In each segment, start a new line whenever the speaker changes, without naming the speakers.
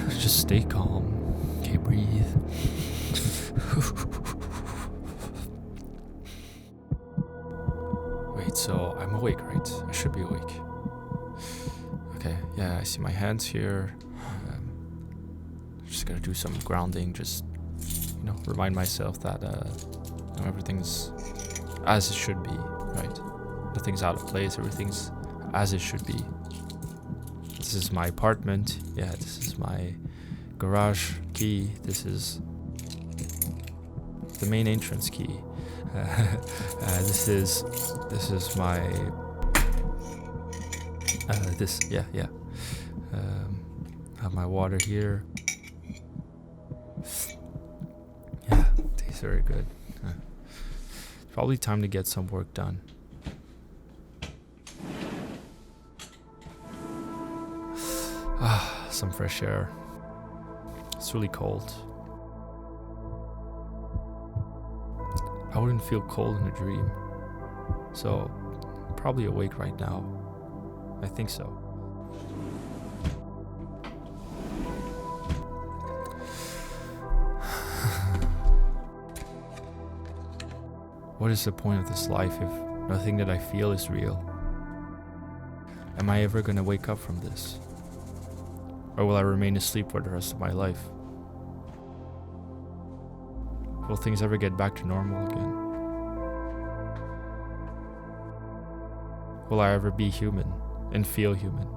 Just stay calm. Okay, breathe. Wait, so I'm awake, right? I should be awake. Okay, yeah, I see my hands here. Just gotta do some grounding, just, remind myself that everything's as it should be, right? Nothing's out of place, everything's as it should be. This is my apartment. Yeah, this is my garage key. This is the main entrance key. This is my I have my water here. Yeah, tastes very good. Probably time to get some work done. Some fresh air. It's really cold. I wouldn't feel cold in a dream. So, probably awake right now. I think so. What is the point of this life if nothing that I feel is real? Am I ever gonna wake up from this? Or will I remain asleep for the rest of my life? Will things ever get back to normal again? Will I ever be human and feel human?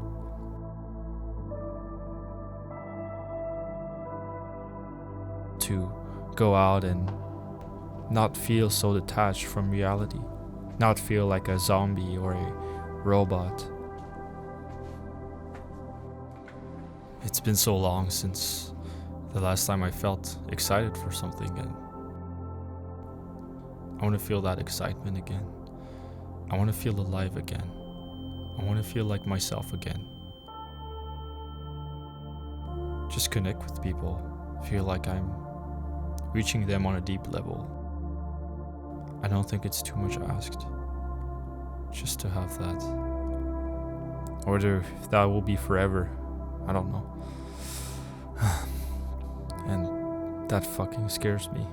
To go out and not feel so detached from reality, not feel like a zombie or a robot. It's been so long since the last time I felt excited for something, and I want to feel that excitement again. I want to feel alive again. I want to feel like myself again. Just connect with people, feel like I'm reaching them on a deep level. I don't think it's too much asked, just to have that. Or if that will be forever, I don't know. And that fucking scares me.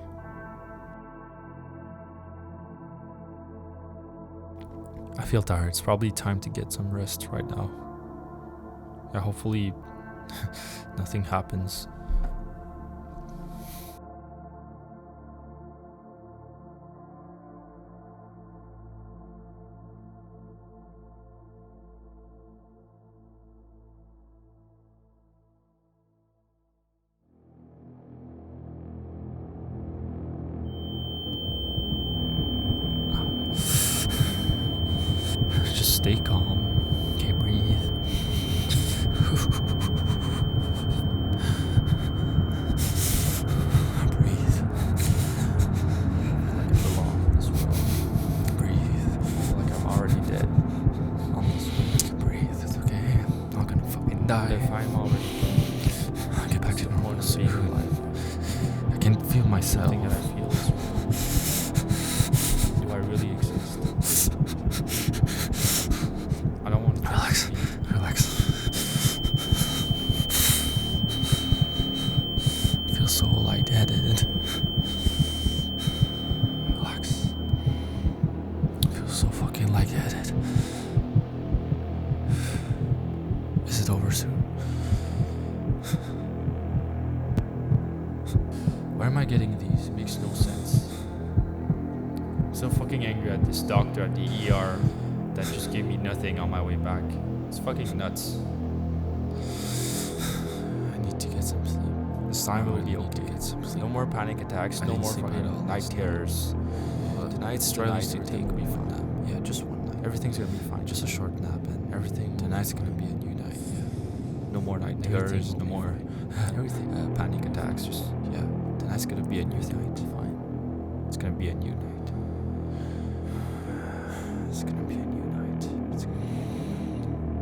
I feel tired. It's probably time to get some rest right now. Yeah, hopefully nothing happens. Just stay calm. Okay, breathe. Breathe. Like I belong in this world. Breathe. Like I'm already dead on this world. Breathe. It's okay. I'm not gonna fucking die. If I'm already dead, I'll get back to normal to being alive. I can feel myself. Something that I feel is real. Do I really exist? I don't want to relax. I feel so lightheaded. Relax. I feel so fucking lightheaded. Is it over soon? Where am I getting these? It makes no sense. I'm so fucking angry at this doctor at the ER that just gave me nothing on my way back. It's fucking nuts. I need to get some sleep. This time it will be okay. Get some sleep. No more panic attacks. No more fucking night terrors. Tonight's trying to take me for a nap. Yeah, just one night. Everything's gonna be fine. Just a short nap, and everything. Tonight's gonna be a new night. Yeah. No more night terrors. No more panic attacks. Just tonight's gonna be a new night. Fine. It's gonna be a new night. It's gonna be a new night. It's gonna be a new night.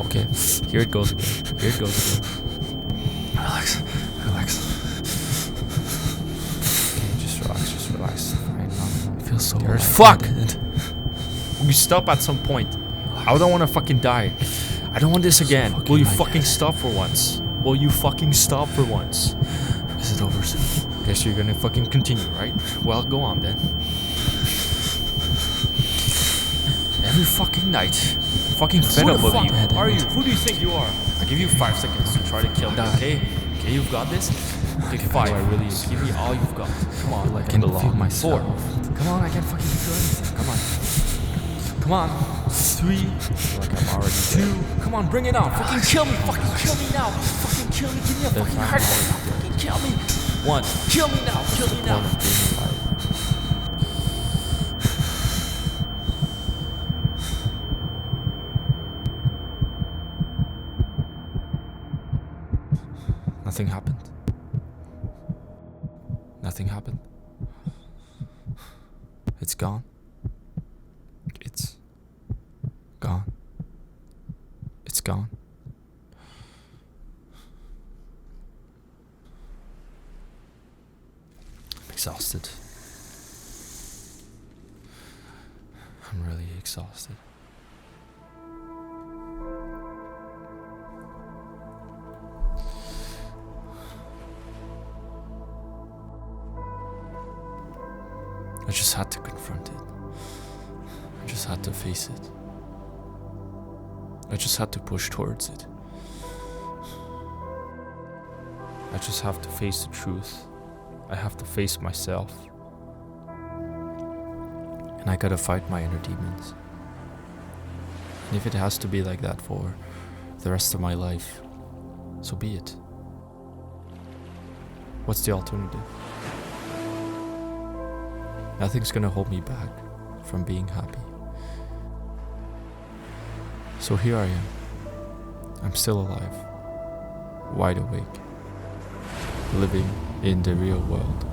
Okay, here it goes again. Relax. Okay, just relax. Fine, no. I feel so fuck. Will you stop at some point? I don't want to fucking die. I don't want this again. Will you fucking stop for once? Will you fucking stop for once?
Is it over soon?
Guess you're gonna fucking continue, right? Well, go on then. Every fucking night. Fucking fed up of you. Who are you? Who do you think you are? I give you 5 seconds to try to kill me, okay? Okay, you've got this? Okay, 5. I really give me all you've got. Come on.
I can feel myself.
4. Come on, I can't fucking feel anything. Come on. Come on. 3.
Like I'm already
2.
dead.
Come on, bring it on. Fucking kill me. Fucking kill me now. Fucking kill me. Give me a fucking heart attack. Fucking kill me. 1. Kill me now. Kill me now. Nothing happened. Nothing happened. It's gone. It's gone. It's gone. I'm exhausted. I'm really exhausted. I just had to confront it. I just had to face it. I just had to push towards it. I just have to face the truth. I have to face myself. And I gotta fight my inner demons. And if it has to be like that for the rest of my life, so be it. What's the alternative? Nothing's gonna hold me back from being happy. So here I am. I'm still alive, wide awake, living in the real world.